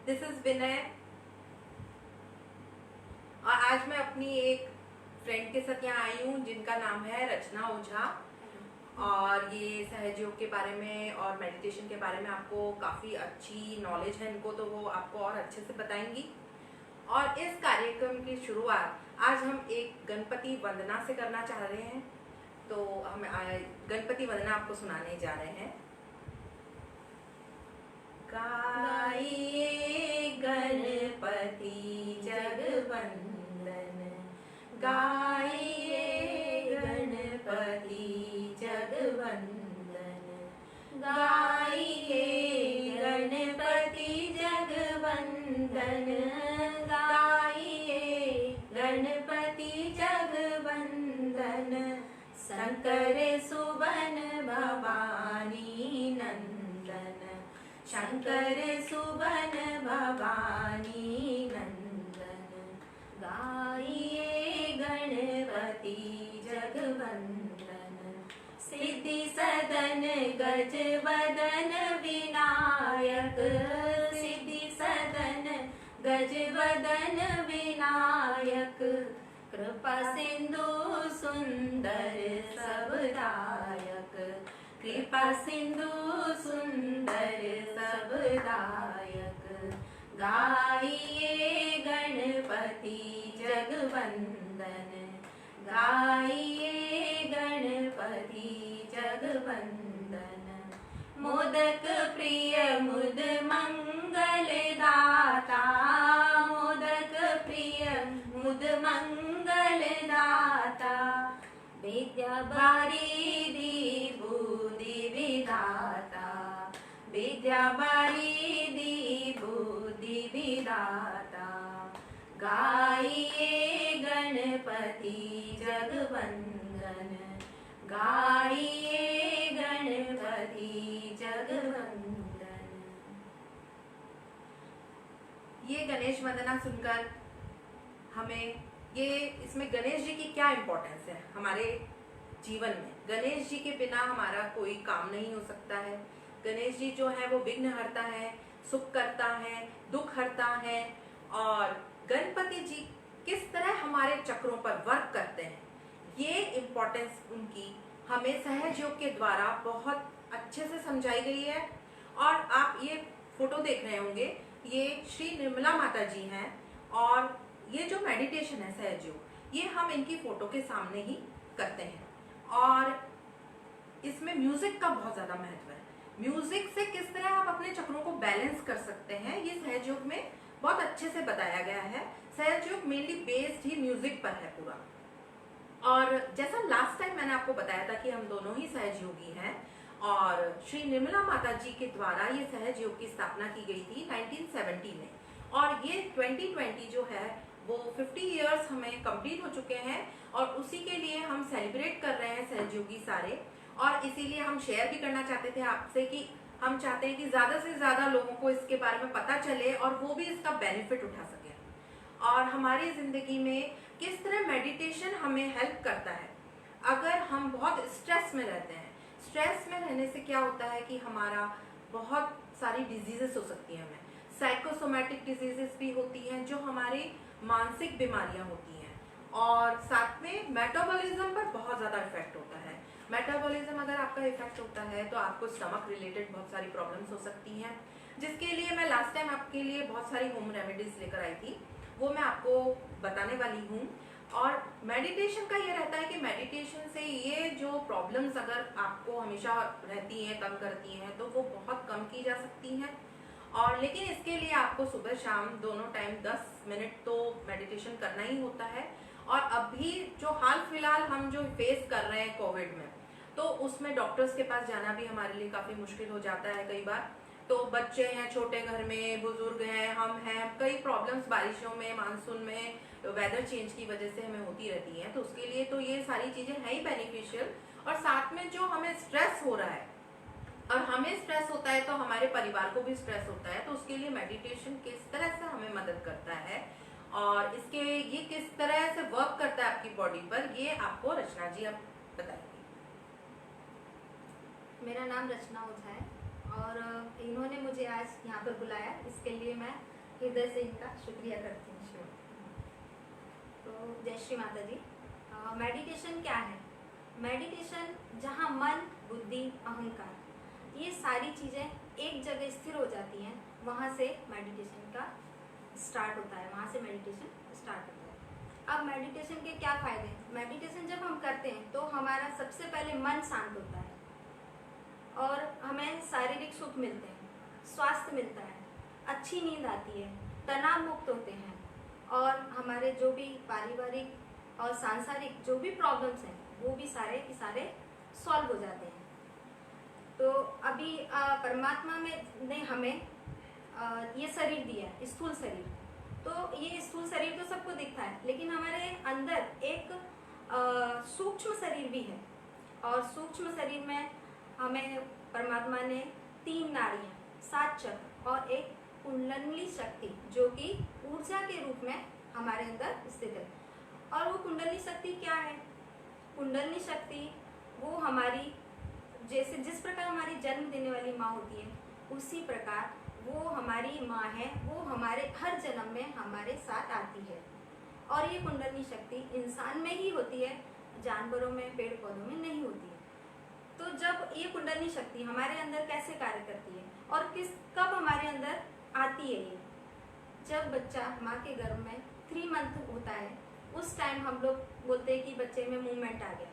This is विनय। और आज मैं अपनी एक फ्रेंड के साथ यहाँ आई हूँ जिनका नाम है रचना ओझा। और ये सहयोग के बारे में और मेडिटेशन के बारे में आपको काफ़ी अच्छी नॉलेज है इनको, तो वो आपको और अच्छे से बताएंगी। और इस कार्यक्रम की शुरुआत आज हम एक गणपति वंदना से करना चाह रहे हैं। तो हम गणपति वंदना आपको सुनाने जा रहे हैं। गाइए गणपति जगवंदन, गाइए गणपति जगवंदन, गाइए गणपति जगवंदन, गाइए गणपति जगवंदन। शंकर सुवन भवानी नंदन, शंकर सुवन भवानी नंदन, गाइए गणपति जगवंदन। सिद्धि सदन गज वदन विनायक, सिद्धि सदन गज वदन विनायक। कृपा सिंधु सुंदर सबदायक, कृपा सिंधु सुंदर सबदायक। गाइए गणपति जगवंदन, गाइए गणपति जगवंदन। मोदक प्रिय मुद मंगल दाता, मोदक प्रिय मुद मंगल दाता। विद्या बारिधि बुद्धि विधाता, विद्या बारिधि बुद्धि विधाता। गाइए गणपति जगवंदन, गाइए गणपति जगवंदन। ये गणेश वंदना सुनकर हमें इसमें गणेश जी की क्या इम्पोर्टेंस है हमारे जीवन में। गणेश जी के बिना हमारा कोई काम नहीं हो सकता है। गणेश जी जो है वो विघ्न हरता है, सुख करता है, दुख हरता है। और गणपति जी किस तरह हमारे चक्रों पर वर्क करते हैं, ये इम्पोर्टेंस उनकी हमें सहयोग के द्वारा बहुत अच्छे से समझाई गई है। और आप ये फोटो देख रहे होंगे, ये श्री निर्मला माता जी हैं। और ये जो मेडिटेशन है सहयोग, ये हम इनकी फोटो के सामने ही करते हैं। और इसमें म्यूजिक का बहुत ज्यादा महत्व है। म्यूजिक से किस तरह आप अपने चक्रों को बैलेंस कर सकते हैं, ये सहयोग में बहुत अच्छे से बताया गया है। सहयोग मेनली बेस्ड ही म्यूजिक पर है पूरा। और जैसा लास्ट टाइम मैंने आपको बताया था कि हम दोनों ही सहयोगी हैं, और श्री निर्मला माता जी के द्वारा ये सहयोग की स्थापना की गई थी 1970 में। और ये 2020 जो है वो 50 इयर्स हमें कंप्लीट हो चुके हैं। और उसी के लिए हम सेलिब्रेट कर रहे हैं सहयोगी सारे। और इसीलिए हम शेयर भी करना चाहते थे आपसे कि हम चाहते हैं कि ज्यादा से ज्यादा लोगों को इसके बारे में पता चले और वो भी इसका बेनिफिट उठा सके। और हमारी जिंदगी में किस तरह मेडिटेशन हमें हेल्प करता है। अगर हम बहुत स्ट्रेस में रहते हैं, स्ट्रेस में रहने से क्या होता है कि हमारा बहुत सारी डिजीजेस हो सकती है, हमें साइकोसोमैटिक डिजीजेस भी होती हैं जो हमारी मानसिक बीमारियां होती हैं। और साथ में मेटाबॉलिज्म पर बहुत ज्यादा इफेक्ट होता है। मेटाबॉलिज्म अगर आपका इफेक्ट होता है तो आपको स्टमक रिलेटेड बहुत सारी प्रॉब्लम्स हो सकती हैं, जिसके लिए मैं लास्ट टाइम आपके लिए बहुत सारी होम रेमेडीज लेकर आई थी, वो मैं आपको बताने वाली हूँ। और मेडिटेशन का ये रहता है कि मेडिटेशन से ये जो प्रॉब्लम्स अगर आपको हमेशा रहती हैं, तंग करती हैं, तो वो बहुत कम की जा सकती हैं। और लेकिन इसके लिए आपको सुबह शाम दोनों टाइम 10 मिनट तो मेडिटेशन करना ही होता है। और अभी जो हाल फिलहाल हम जो फेस कर रहे हैं कोविड में, तो उसमें डॉक्टर्स के पास जाना भी हमारे लिए काफी मुश्किल हो जाता है कई बार। तो बच्चे हैं छोटे घर में, बुजुर्ग हैं, हम हैं, कई प्रॉब्लम्स बारिशों में, मानसून में, वेदर चेंज की वजह से हमें होती रहती हैं। तो उसके लिए तो ये सारी चीजें हैं ही बेनिफिशियल। और साथ में जो हमें स्ट्रेस हो रहा है, और हमें स्ट्रेस होता है तो हमारे परिवार को भी स्ट्रेस होता है, तो उसके लिए मेडिटेशन किस तरह से हमें मदद करता है और ये किस तरह से वर्क करता है आपकी बॉडी पर, ये आपको रचना जी अब बताएंगे। मेरा नाम रचना ओझा है और इन्होंने मुझे आज यहाँ पर बुलाया, इसके लिए मैं हृदय से इनका शुक्रिया करती हूँ। तो जय श्री माता जी। मेडिटेशन क्या है? मेडिटेशन जहाँ मन, बुद्धि, अहंकार ये सारी चीज़ें एक जगह स्थिर हो जाती हैं, वहाँ से मेडिटेशन का स्टार्ट होता है, वहाँ से मेडिटेशन स्टार्ट होता है। अब मेडिटेशन के क्या फ़ायदे हैं? मेडिटेशन जब हम करते हैं तो हमारा सबसे पहले मन शांत होता है और हमें शारीरिक सुख मिलते हैं, स्वास्थ्य मिलता है, अच्छी नींद आती है, तनाव मुक्त होते हैं और हमारे जो भी पारिवारिक और सांसारिक जो भी प्रॉब्लम्स हैं वो भी सारे के सारे सॉल्व हो जाते हैं। तो अभी परमात्मा ने हमें ये शरीर दिया है, स्थूल शरीर। तो ये स्थूल शरीर तो सबको दिखता है, लेकिन हमारे अंदर एक सूक्ष्म शरीर भी है और सूक्ष्म शरीर में हमें परमात्मा ने 3 नाड़ियाँ, 7 चक्र और एक कुंडलिनी शक्ति जो कि ऊर्जा के रूप में हमारे अंदर स्थित है। और वो कुंडलिनी शक्ति क्या है? कुंडलिनी शक्ति वो हमारी, जैसे जिस प्रकार हमारी जन्म देने वाली माँ होती है उसी प्रकार वो हमारी माँ है, वो हमारे हर जन्म में हमारे साथ आती है। और ये कुंडलिनी शक्ति इंसान में ही होती है, जानवरों में, पेड़ पौधों में नहीं होती है। तो जब ये कुंडलिनी शक्ति हमारे अंदर कैसे कार्य करती है और कब हमारे अंदर आती है ये? जब बच्चा माँ के गर्भ में 3 मंथ होता है, उस टाइम हम लोग बोलते हैं कि बच्चे में मूवमेंट आ गया।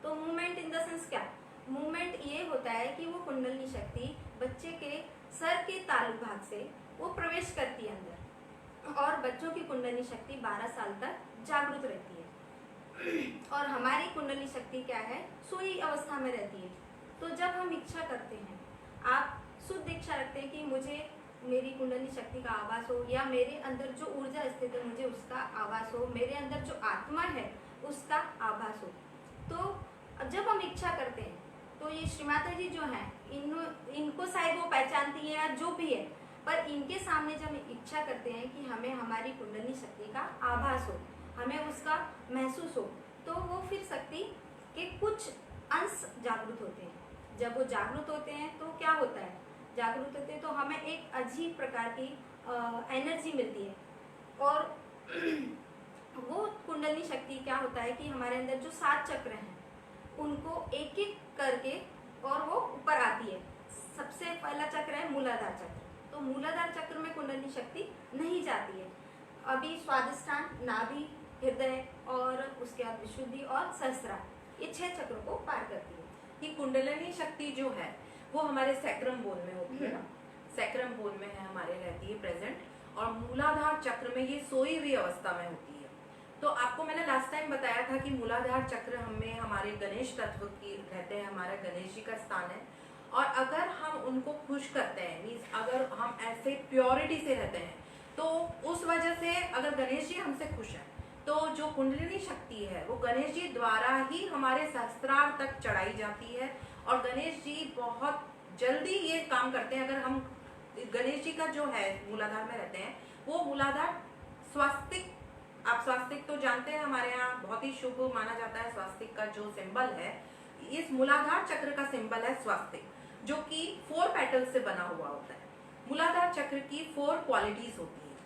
तो मूवमेंट इन द सेंस क्या? मूवमेंट ये होता है कि वो कुंडलिनी शक्ति बच्चे के सर के तालु भाग से वो प्रवेश करती है अंदर और बच्चों की कुंडलिनी शक्ति 12 साल तक जागृत रहती है। और हमारी कुंडलिनी शक्ति क्या है? सोई अवस्था में रहती है। तो जब हम इच्छा करते हैं, आप शुद्ध इच्छा रखते हैं कि मुझे मेरी कुंडलिनी शक्ति का आभास हो या मेरे अंदर जो ऊर्जा स्थित है मुझे उसका आभास हो, मेरे अंदर जो आत्मा है उसका आभास हो। तो जब हम इच्छा करते हैं तो ये श्री माता जी जो हैं इनको शायद वो पहचानती है या जो भी है, पर इनके सामने जब हम इच्छा करते हैं कि हमें हमारी कुंडलिनी शक्ति का आभास हो, हमें उसका महसूस हो, तो वो फिर शक्ति के कुछ अंश जागृत होते हैं। जब वो जागृत होते हैं तो क्या होता है? जागरूक होते हैं तो हमें एक अजीब प्रकार की एनर्जी मिलती है। और वो कुंडलिनी शक्ति क्या होता है कि हमारे अंदर जो 7 चक्र हैं उनको एक एक करके और वो ऊपर आती है। सबसे पहला चक्र है मूलाधार चक्र। तो मूलाधार चक्र में कुंडलिनी शक्ति नहीं जाती है। अभी स्वादिष्ठान, नाभि, हृदय और उसके बाद विशुद्धि और सहस्त्रार, ये 6 चक्रों को पार करती है। ये कुंडलिनी शक्ति जो है वो हमारे सैक्रम बोन में होती है ना, सैक्रम बोन में है हमारे रहती है प्रेजेंट, और मूलाधार चक्र में ये सोई हुई अवस्था में होती है। तो आपको मैंने लास्ट टाइम बताया था कि मूलाधार चक्र हमें हमारे गणेश तत्व की रहते हैं, हमारा गणेश जी का स्थान है। और अगर हम उनको खुश करते हैं, मीन्स अगर हम ऐसे प्योरिटी से रहते हैं, तो उस वजह से अगर गणेश जी हमसे खुश हैं तो जो कुंडलिनी शक्ति है वो गणेश जी द्वारा ही हमारे सहस्त्रार तक चढ़ाई जाती है। और गणेश जी बहुत जल्दी ये काम करते हैं। अगर हम गणेश जी का जो है मूलाधार में रहते हैं, वो मूलाधार स्वास्तिक, आप स्वास्तिक तो जानते हैं, हमारे यहाँ बहुत ही शुभ माना जाता है। स्वास्तिक का जो सिंबल है, इस मूलाधार चक्र का सिंबल है स्वास्तिक, जो कि 4 पेटल्स से बना हुआ होता है। मूलाधार चक्र की 4 क्वालिटीज होती है।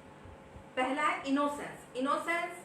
पहला है इनोसेंस। इनोसेंस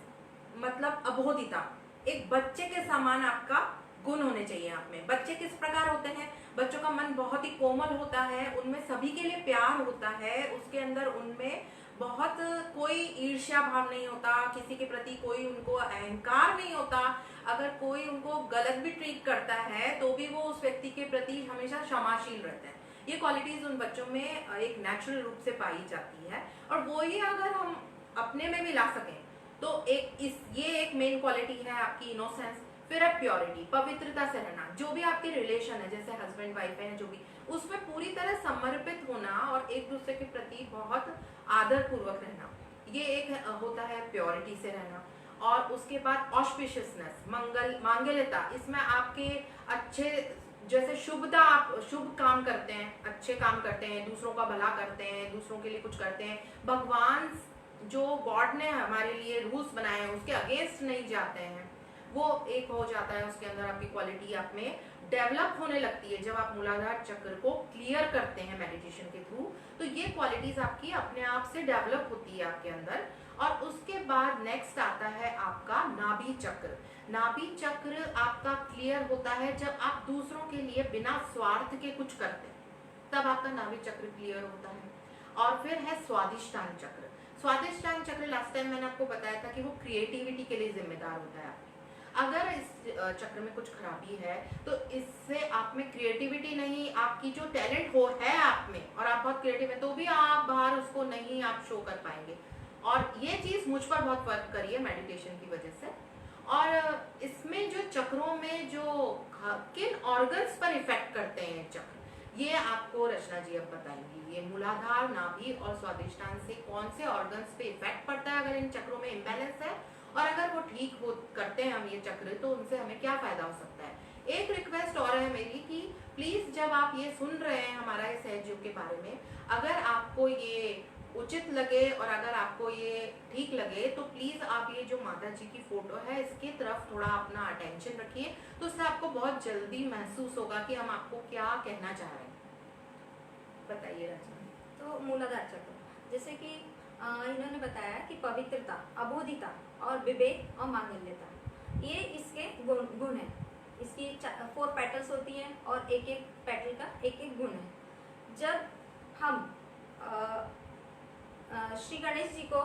मतलब अबोधिता, एक बच्चे के समान आपका गुण होने चाहिए आप में। बच्चे किस प्रकार होते हैं? बच्चों का मन बहुत ही कोमल होता है, उनमें सभी के लिए प्यार होता है, उसके अंदर उनमें बहुत कोई ईर्ष्या भाव नहीं होता, किसी के प्रति कोई उनको अहंकार नहीं होता। अगर कोई उनको गलत भी ट्रीट करता है तो भी वो उस व्यक्ति के प्रति हमेशा क्षमाशील रहते हैं। ये क्वालिटीज उन बच्चों में एक नेचुरल रूप से पाई जाती है, और वो ही अगर हम अपने में भी ला सकें तो ये एक मेन क्वालिटी है आपकी इनोसेंस। फिर है प्योरिटी, पवित्रता से रहना। जो भी आपके रिलेशन है, जैसे हस्बैंड वाइफ है, जो भी, उसमें पूरी तरह समर्पित होना और एक दूसरे के प्रति बहुत आदर पूर्वक रहना, ये एक होता है प्योरिटी से रहना। और उसके बाद ऑस्पिशियसनेस, मांगल्यता, इसमें आपके अच्छे, जैसे शुभता, आप शुभ काम करते हैं, अच्छे काम करते हैं, दूसरों का भला करते हैं, दूसरों के लिए कुछ करते हैं, भगवान जो गॉड ने हमारे लिए रूल्स बनाए हैं उसके अगेंस्ट नहीं जाते हैं, वो एक हो जाता है, उसके अंदर आपकी क्वालिटी आप में डेवलप होने लगती है। जब आप मूलाधार चक्र को क्लियर करते हैं मेडिटेशन के थ्रू, तो ये क्वालिटीज आपकी अपने आप से डेवलप होती है आपके अंदर। और उसके बाद नेक्स्ट आता है आपका नाभि चक्र। नाभि चक्र आपका क्लियर होता है जब आप दूसरों के लिए बिना स्वार्थ के कुछ करते हैं, तब आपका नाभि चक्र क्लियर होता है। और फिर है स्वादिष्टान चक्र। स्वादिष्टान चक्र लास्ट टाइम मैंने आपको बताया था कि वो क्रिएटिविटी के लिए जिम्मेदार होता है आपकी। अगर इस चक्र में कुछ खराबी है तो इससे आप में क्रिएटिविटी नहीं, आपकी जो टैलेंट हो है आप में और आप बहुत क्रिएटिव है, तो भी आप बाहर उसको नहीं आप शो कर पाएंगे। और ये चीज मुझ पर बहुत वर्क करी है मेडिटेशन की वजह से। और इसमें जो चक्रों में जो किन ऑर्गन्स पर इफेक्ट करते हैं चक्र, ये आपको रचना जी अब बताएंगी। ये मूलाधार, नाभि और स्वादिष्टान से कौन से ऑर्गन्स पे इफेक्ट पड़ता है अगर इन चक्रों में इम्बैलेंस है, और अगर वो ठीक हो करते हैं हम ये चक्र, तो उनसे हमें क्या फायदा हो सकता है। एक रिक्वेस्ट और है मेरी कि प्लीज जब आप ये सुन रहे हैं हमारा इस सहयोग के बारे में, अगर आपको ये उचित लगे और अगर आपको ये ठीक लगे, तो प्लीज आप ये जो माता जी की फोटो है इसकी तरफ थोड़ा अपना अटेंशन रखिए, तो उससे आपको बहुत जल्दी महसूस होगा कि हम आपको क्या कहना चाह रहे हैं। बताइए रचना। तो मूलाधार चक्र, जैसे कि इन्होंने बताया कि पवित्रता, अबोधिता और विवेक और मांगल्यता, ये इसके गुण है। इसकी 4 पेटल्स होती हैं और एक एक पेटल का एक एक गुण है। जब हम श्री गणेश जी को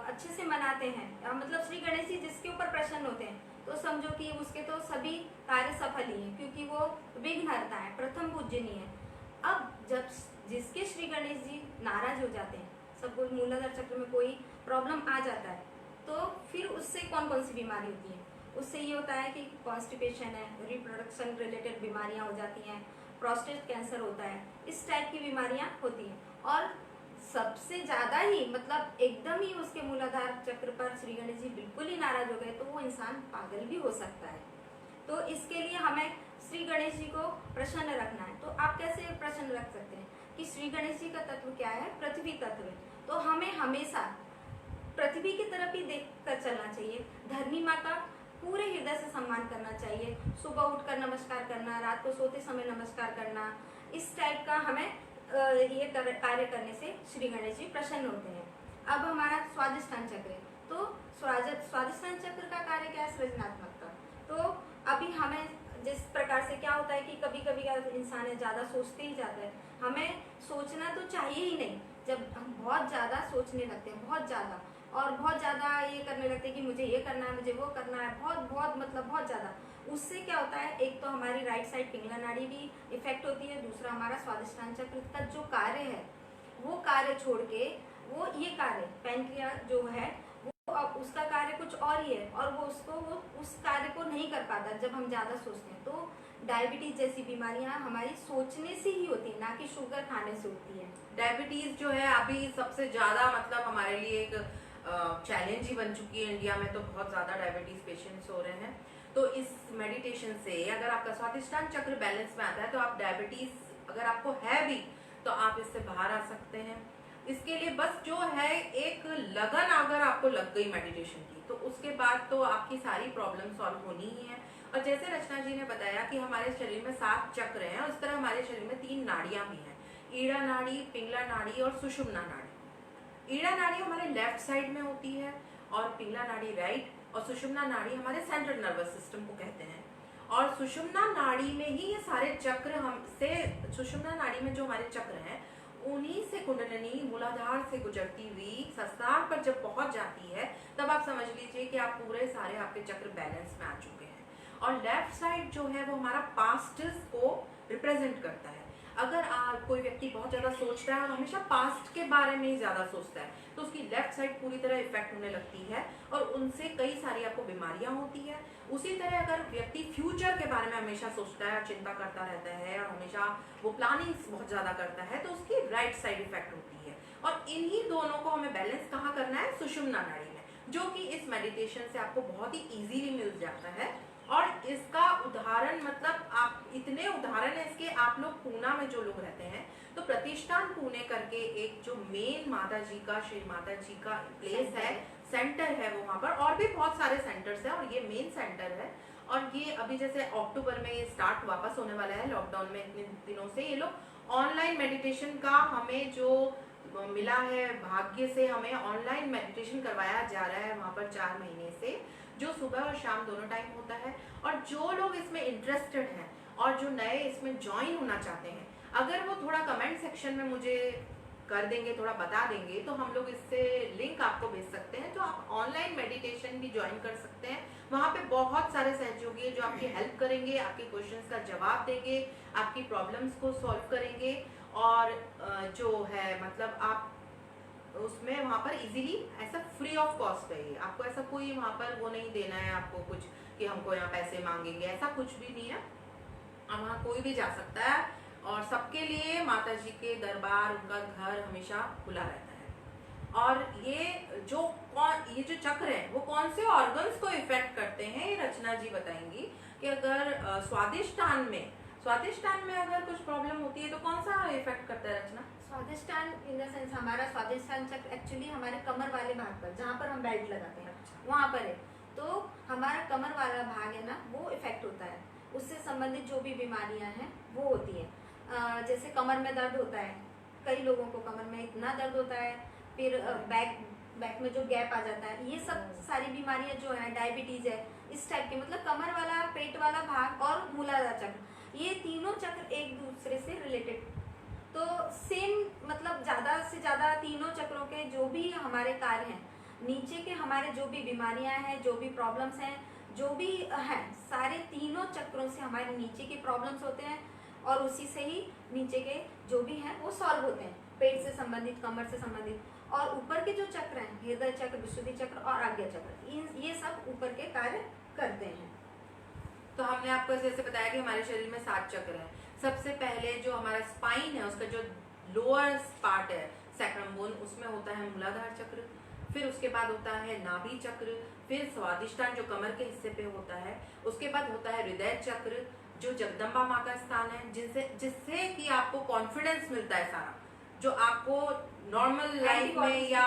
अच्छे से मनाते हैं, मतलब श्री गणेश जी जिसके ऊपर प्रसन्न होते हैं, तो समझो कि उसके तो सभी कार्य सफल ही हैं, क्योंकि वो विघ्नहर्ता है, प्रथम पूजनीय है। अब जब जिसके श्री गणेश जी नाराज हो जाते हैं, सपोज मूलाधार चक्र में कोई प्रॉब्लम आ जाता है, तो फिर उससे कौन कौन सी बीमारी होती है। उससे ये होता है कि कॉन्स्टिपेशन है, रिप्रोडक्शन रिलेटेड बीमारियां हो जाती हैं, प्रोस्टेट कैंसर होता है, इस टाइप की बीमारियां होती हैं। और सबसे ज्यादा ही मतलब एकदम ही उसके मूलाधार चक्र पर श्री गणेश जी बिल्कुल ही नाराज हो गए, तो वो इंसान पागल भी हो सकता है। तो इसके लिए हमें श्री गणेश जी को प्रसन्न रखना है। तो आप कैसे प्रसन्न रख सकते हैं कि श्री गणेश जी का तत्व क्या है, पृथ्वी तत्व है, तो हमें हमेशा पृथ्वी की तरफ ही देख कर चलना चाहिए। धरनी माँ का पूरे हृदय से सम्मान करना चाहिए, सुबह उठकर नमस्कार करना, रात को सोते समय नमस्कार करना, इस टाइप का हमें ये कार्य करने से श्री गणेश जी प्रसन्न होते हैं। अब हमारा स्वादिष्टान चक्र है, तो स्वादिष्टान चक्र का कार्य क्या है, सृजनात्मकता। तो अभी हमें जिस प्रकार से क्या होता है कि कभी कभी इंसान है ज्यादा सोचते ही जाता है, हमें सोचना तो चाहिए ही नहीं। जब हम बहुत ज्यादा सोचने लगते हैं, बहुत ज्यादा, और बहुत ज्यादा ये करने लगते हैं कि मुझे ये करना है, मुझे वो करना है, बहुत बहुत मतलब बहुत ज्यादा, उससे क्या होता है, एक तो हमारी राइट साइड पिंगला नाड़ी भी इफेक्ट होती है, दूसरा हमारा स्वादिष्टान चक्र का जो कार्य है वो कार्य छोड़ के वो ये कार्य पैंक्रियास जो है वो अब उसका कार्य कुछ और ही है, और वो उस कार्य को नहीं कर पाता जब हम ज्यादा सोचते हैं। तो डायबिटीज जैसी बीमारियां हमारी सोचने से ही होती है, ना कि शुगर खाने से होती है। डायबिटीज जो है अभी सबसे ज्यादा मतलब हमारे लिए एक चैलेंज ही बन चुकी है। इंडिया में तो बहुत ज्यादा डायबिटीज पेशेंट्स हो रहे हैं। तो इस मेडिटेशन से अगर आपका स्वादिष्टान चक्र बैलेंस में आता है, तो आप डायबिटीज अगर आपको है भी तो आप इससे बाहर आ सकते हैं। इसके लिए बस जो है एक लगन अगर आपको लग गई मेडिटेशन की, तो उसके बाद तो आपकी सारी प्रॉब्लम सॉल्व होनी ही है। और जैसे रचना जी ने बताया कि हमारे शरीर में 7 चक्र हैं, और इस तरह हमारे शरीर में 3 नाड़ियां भी हैं, ईड़ा नाड़ी, पिंगला नाड़ी और सुषुम्ना नाड़ी। ईड़ा नाड़ी हमारे लेफ्ट साइड में होती है और पिंगला नाड़ी राइट, और सुषुम्ना नाड़ी हमारे सेंट्रल नर्वस सिस्टम को कहते हैं। और सुषुम्ना नाड़ी में ही ये सारे चक्र हमसे, सुषुम्ना नाड़ी में जो हमारे चक्र हैं उन्हीं से कुंडलिनी मूलाधार से गुजरती हुई सहस्त्रार पर जब पहुंच जाती है, तब आप समझ लीजिए कि आप पूरे सारे आपके चक्र बैलेंस में आ चुके हैं। और लेफ्ट साइड जो है वो हमारा पास्ट को रिप्रेजेंट करता है। अगर कोई व्यक्ति बहुत ज्यादा सोचता है और हमेशा पास्ट के बारे में ही ज्यादा सोचता है, तो उसकी लेफ्ट साइड पूरी तरह इफेक्ट होने लगती है और उनसे कई सारी आपको बीमारियां होती है। उसी तरह अगर व्यक्ति फ्यूचर के बारे में हमेशा सोचता है और चिंता करता रहता है और हमेशा वो प्लानिंग्स बहुत ज्यादा करता है, तो उसकी राइट साइड इफेक्ट होती है। और इन्हीं दोनों को हमें बैलेंस कहाँ करना है, सुषुम्ना नाड़ी में, जो कि इस मेडिटेशन से आपको बहुत ही इजीली मिल जाता है। और इसका उदाहरण मतलब आप इतने उदाहरण है इसके, आप लोग पूना में जो लोग रहते हैं तो प्रतिष्ठान पुणे करके एक जो मेन माता जी का, श्री माता जी का प्लेस है, सेंटर है वो वहाँ पर, और भी बहुत सारे सेंटर्स हैं और ये मेन सेंटर है। और ये अभी जैसे अक्टूबर में ये स्टार्ट वापस होने वाला है, लॉकडाउन में इतने दिनों से ये लोग ऑनलाइन मेडिटेशन का हमें जो मिला है भाग्य से, हमें ऑनलाइन मेडिटेशन करवाया जा रहा है वहाँ पर 4 महीने से, जो सुबह और शाम दोनों टाइम होता है। और जो लोग इसमें इंटरेस्टेड हैं और जो नए इसमें ज्वाइन होना चाहते हैं, अगर वो थोड़ा कमेंट सेक्शन में मुझे कर देंगे, थोड़ा बता देंगे, तो हम लोग इससे लिंक आपको भेज सकते हैं, तो आप ऑनलाइन मेडिटेशन भी ज्वाइन कर सकते हैं। वहाँ पे बहुत सारे सहयोगी हैं जो आपकी हेल्प करेंगे, आपके क्वेश्चंस का जवाब देंगे, आपकी प्रॉब्लम्स को सॉल्व करेंगे, और जो है मतलब आप उसमें वहाँ पर इजीली ऐसा फ्री ऑफ कॉस्ट है, आपको ऐसा कोई वहाँ पर वो नहीं देना है आपको कुछ कि हमको यहाँ पैसे मांगेंगे, ऐसा कुछ भी नहीं है। वहाँ कोई भी जा सकता है और सबके लिए माता जी के दरबार, उनका घर हमेशा खुला रहता है। और ये जो चक्र है वो कौन से ऑर्गन्स को इफेक्ट करते हैं, ये रचना जी बताएंगी कि अगर स्वादिष्टान में अगर कुछ प्रॉब्लम होती है तो कौन सा इफेक्ट करता है रचना? स्वादिष्टान इन द सेंस हमारा स्वादिष्टान चक्र एक्चुअली हमारे कमर वाले भाग पर, जहाँ पर हम बेल्ट लगाते हैं वहाँ पर है, तो हमारा कमर वाला भाग है ना वो इफेक्ट होता है, उससे संबंधित जो भी बीमारियां हैं वो होती है। जैसे कमर में दर्द होता है, कई लोगों को कमर में इतना दर्द होता है, फिर बैक में जो गैप आ जाता है, ये सब सारी बीमारियां जो है, डायबिटीज है, इस टाइप के, मतलब कमर वाला, पेट वाला भाग और मूलाधार चक्र, ये तीनों चक्र एक दूसरे से रिलेटेड, तो सेम मतलब ज्यादा से ज्यादा तीनों चक्रों के जो भी हमारे कार्य हैं, नीचे के हमारे जो भी बीमारियां हैं, जो भी प्रॉब्लम्स हैं, जो भी हैं, सारे तीनों चक्रों से हमारे नीचे के प्रॉब्लम्स होते हैं और उसी से ही नीचे के जो भी हैं वो सॉल्व होते हैं, पेट से संबंधित, कमर से संबंधित। और ऊपर के जो चक्र हैं, हृदय चक्र, विशुद्धि चक्र और आज्ञा चक्र, ये सब ऊपर के कार्य करते हैं। तो हमने आपको जैसे बताया कि हमारे शरीर में 7 चक्र हैं। सबसे पहले जो हमारा स्पाइन है, उसका जो लोअर पार्ट है, सैक्रम बोन, उसमें होता है मूलाधार चक्र, फिर उसके बाद होता है नाभि चक्र, फिर स्वादिष्टान जो कमर के हिस्से पे होता है, उसके बाद होता है हृदय चक्र जो जगदम्बा माँ का स्थान है, जिससे कि आपको कॉन्फिडेंस मिलता है सारा, जो आपको नॉर्मल लाइफ में या,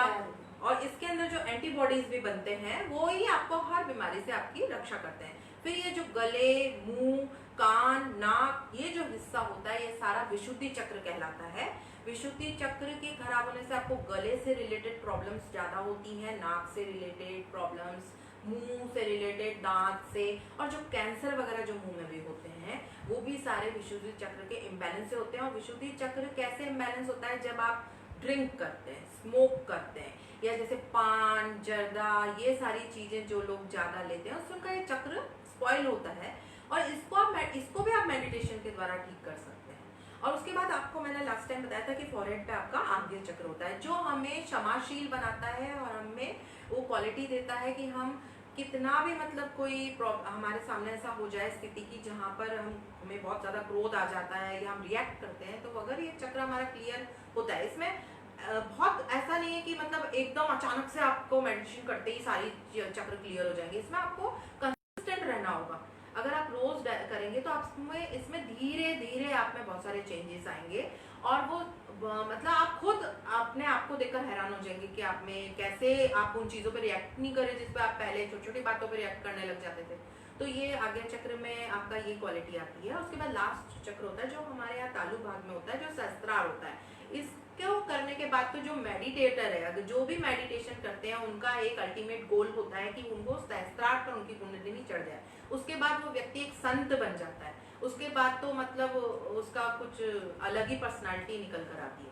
और इसके अंदर जो एंटीबॉडीज भी बनते हैं वो ही आपको हर बीमारी से आपकी रक्षा करते हैं। फिर ये जो गले, मुंह, कान, नाक, ये जो हिस्सा होता है ये सारा विशुद्धि चक्र कहलाता है। विशुद्धि चक्र के खराब होने से आपको गले से रिलेटेड प्रॉब्लम्स ज्यादा होती हैं, नाक से रिलेटेड प्रॉब्लम्स, मुंह से रिलेटेड, दांत से, और जो कैंसर वगैरह जो मुंह में भी होते हैं वो भी सारे विशुद्धि चक्र के इम्बैलेंस से होते हैं। और विशुद्धि चक्र कैसे इम्बैलेंस होता है? जब आप ड्रिंक करते हैं, स्मोक करते हैं, या जैसे पान, जर्दा, ये सारी चीजें जो लोग ज्यादा लेते हैं उससे उनका ये चक्र स्पॉइल होता है, और इसको भी आप मेडिटेशन के द्वारा ठीक कर सकते हैं। और उसके बाद आपको मैंने लास्ट टाइम बताया था कि फॉरहेड पे आपका आज्ञा चक्र होता है, जो हमें क्षमाशील बनाता है और हमें वो क्वालिटी देता है कि हम कितना भी मतलब कोई हमारे सामने ऐसा हो जाए स्थिति की जहाँ पर हमें बहुत ज्यादा क्रोध आ जाता है या हम रिएक्ट करते हैं, तो अगर ये चक्र हमारा क्लियर होता है, इसमें बहुत ऐसा नहीं है कि मतलब एकदम अचानक से आपको मेडिटेशन करते ही सारी चक्र क्लियर हो जाएंगे। इसमें आपको कंसिस्टेंट रहना होगा। अगर आप रोज करेंगे तो आप इसमें धीरे धीरे आप में बहुत सारे चेंजेस आएंगे, और वो मतलब आप खुद अपने आप को देखकर हैरान हो जाएंगे कि आप में कैसे आप उन चीजों पे रिएक्ट नहीं करे जिस पे आप पहले छोटी छोटी बातों पे रिएक्ट करने लग जाते थे। तो ये आज्ञा चक्र में आपका ये क्वालिटी आती है। उसके बाद लास्ट चक्र होता है जो हमारे यहाँ तालु भाग में होता है, जो सहस्त्रार होता है। इसको करने के बाद तो जो मेडिटेटर है, अगर जो भी मेडिटेशन करते हैं, उनका एक अल्टीमेट गोल होता है कि उनको सहस्त्रार पर उनकी कुंडलिनी चढ़ जाए। उसके बाद वो व्यक्ति एक संत बन जाता है। उसके बाद तो मतलब उसका कुछ अलग ही पर्सनालिटी निकल कर आती है।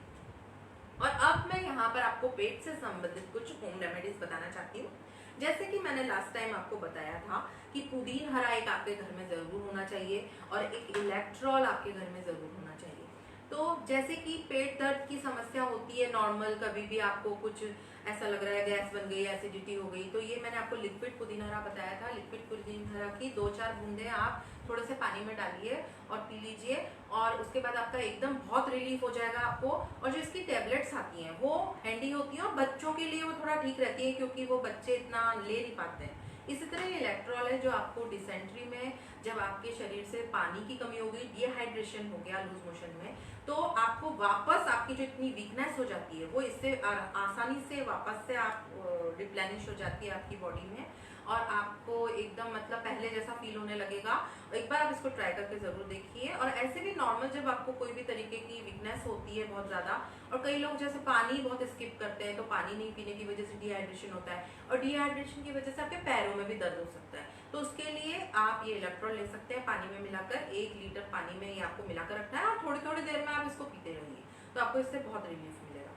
और अब मैं यहाँ पर आपको पेट से संबंधित कुछ होम रेमेडीज बताना चाहती हूँ। जैसे कि मैंने लास्ट टाइम आपको बताया था कि पुदीन हरा एक आपके घर में जरूर होना चाहिए और एक इलेक्ट्रॉल आपके घर में जरूर होना चाहिए। तो जैसे कि पेट दर्द की समस्या होती है नॉर्मल, कभी भी आपको कुछ ऐसा लग रहा है गैस बन गई, एसिडिटी हो गई, तो ये मैंने आपको लिक्विड पुदीना हरा बताया था। लिक्विड पुदीना हरा की 2-4 बूंदे आप थोड़े से पानी में डालिए और पी लीजिए, और उसके बाद आपका एकदम बहुत रिलीफ हो जाएगा आपको। और जो इसकी टेबलेट्स आती हैं वो हैंडी होती हैं, और बच्चों के लिए वो थोड़ा ठीक रहती है क्योंकि वो बच्चे इतना ले नहीं पाते हैं। इसी तरह ये इलेक्ट्रॉल है जो आपको डिसेंट्री में, जब आपके शरीर से पानी की कमी हो गई, डिहाइड्रेशन हो गया लूज मोशन में, तो आपको वापस आपकी जो इतनी वीकनेस हो जाती है वो इससे आसानी से वापस से आप रिप्लेनिश हो जाती है आपकी बॉडी में, और आपको एकदम मतलब पहले जैसा फील होने लगेगा। एक बार आप इसको ट्राई करके जरूर देखिए। और ऐसे भी नॉर्मल जब आपको कोई भी तरीके की वीकनेस होती है बहुत ज्यादा, और कई लोग जैसे पानी बहुत स्किप करते हैं तो पानी नहीं पीने की वजह से डिहाइड्रेशन होता है, और डिहाइड्रेशन की वजह से आपके पैरों में भी दर्द हो सकता है, तो उसके लिए आप ये इलेक्ट्रॉल ले सकते हैं पानी में मिलाकर। 1 लीटर पानी में ये आपको मिलाकर रखना है और थोड़ी थोड़ी देर में आप इसको पीते रहिए, तो आपको इससे बहुत रिलीफ मिलेगा।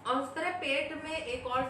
और उस तरह पेट में एक और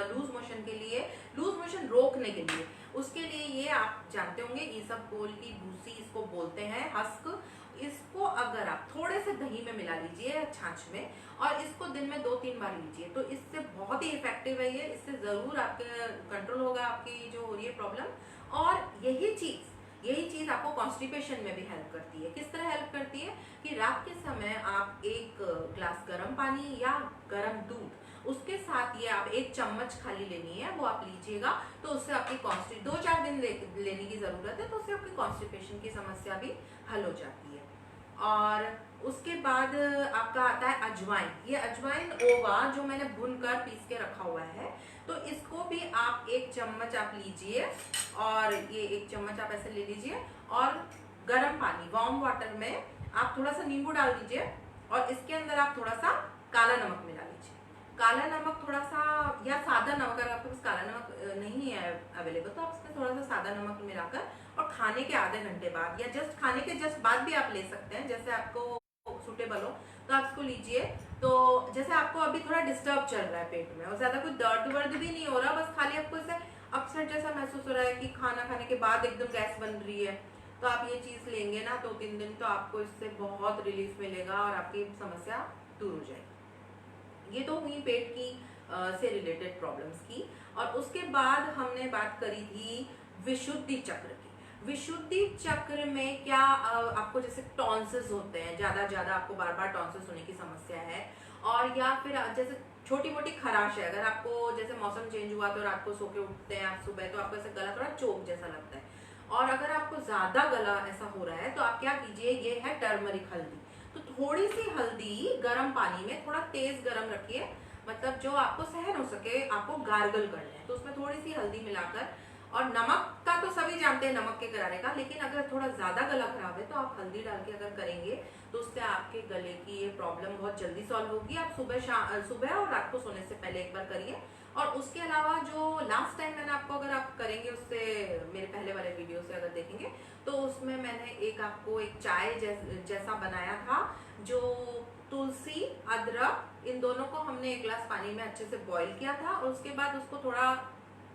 लूज मोशन के लिए, लूज मोशन रोकने के लिए, उसके लिए ये आप जानते होंगे ईसबगोल की भूसी इसको बोलते हैं, हस्क, इसको अगर आप थोड़े से दही में मिला लीजिए छाछ में, और इसको दिन में 2-3 बार लीजिए, तो इससे बहुत ही इफेक्टिव है ये। इससे जरूर आपके कंट्रोल होगा आपकी जो हो रही है प्रॉब्लम। और यही चीज आपको कॉन्स्टिपेशन में भी हेल्प करती है। किस तरह हेल्प करती है कि रात के समय आप 1 ग्लास गर्म पानी या गर्म दूध, उसके साथ ये आप 1 चम्मच खाली लेनी है, वो आप लीजिएगा, तो उससे आपकी 2-4 दिन लेने की जरूरत है, तो उससे आपकी कॉन्स्टिपेशन की समस्या भी हल हो जाती है। और उसके बाद आपका आता है अजवाइन। ये अजवाइन ओवा जो मैंने भूनकर पीस के रखा हुआ है, तो इसको भी आप 1 चम्मच आप लीजिए, और ये 1 चम्मच आप ऐसे ले लीजिए, और गर्म पानी वार्म वाटर में आप थोड़ा सा नींबू डाल दीजिए, और इसके अंदर आप थोड़ा सा काला नमक मिला लीजिए। काला नमक थोड़ा सा, या सादा नमक, अगर आपके पास काला नमक नहीं है अवेलेबल, तो आप इसमें थोड़ा सा सादा नमक मिलाकर, और खाने के आधे घंटे बाद या जस्ट खाने के जस्ट बाद भी आप ले सकते हैं, जैसे आपको सुटेबल हो तो आप इसको लीजिए। तो जैसे आपको अभी थोड़ा डिस्टर्ब चल रहा है पेट में, और ज्यादा कोई दर्द वर्द भी नहीं हो रहा, बस खाली आपको ऐसे अपसेट जैसा महसूस हो रहा है कि खाना खाने के बाद एकदम गैस बन रही है, तो आप ये चीज लेंगे ना 2-3 दिन, तो आपको इससे बहुत रिलीफ मिलेगा और आपकी समस्या दूर हो जाएगी। ये तो हुई पेट की से रिलेटेड प्रॉब्लम्स की। और उसके बाद हमने बात करी थी विशुद्धि चक्र की। विशुद्धि चक्र में क्या आपको जैसे टॉन्सिस होते हैं, ज्यादा आपको बार बार टॉन्सिस होने की समस्या है, और या फिर जैसे छोटी मोटी खराश है, अगर आपको जैसे मौसम चेंज हुआ तो रात को सो के उठते हैं आप सुबह, तो आपको ऐसे गला थोड़ा चोक जैसा लगता है, और अगर आपको ज्यादा गला ऐसा हो रहा है, तो आप क्या कीजिए, ये है टर्मरिक हल्दी। तो थोड़ी सी हल्दी गर्म पानी में थोड़ा तेज गर्म रखिए, मतलब जो आपको सहन हो सके, आपको गार्गल करना है, तो उसमें थोड़ी सी हल्दी मिलाकर, और नमक का तो सभी जानते हैं नमक के करारे का, लेकिन अगर थोड़ा ज्यादा गला खराब है तो आप हल्दी डाल के अगर करेंगे तो उससे आपके गले की ये प्रॉब्लम बहुत जल्दी सॉल्व होगी। आप सुबह और रात को सोने से पहले एक बार करिए। और उसके अलावा जो लास्ट टाइम मैंने आपको, अगर आप करेंगे उससे, मेरे पहले वाले वीडियो से अगर देखेंगे, तो उसमें मैंने आपको एक चाय जैसा बनाया था, जो तुलसी अदरक इन दोनों को हमने 1 गिलास पानी में अच्छे से बॉईल किया था, और उसके बाद उसको थोड़ा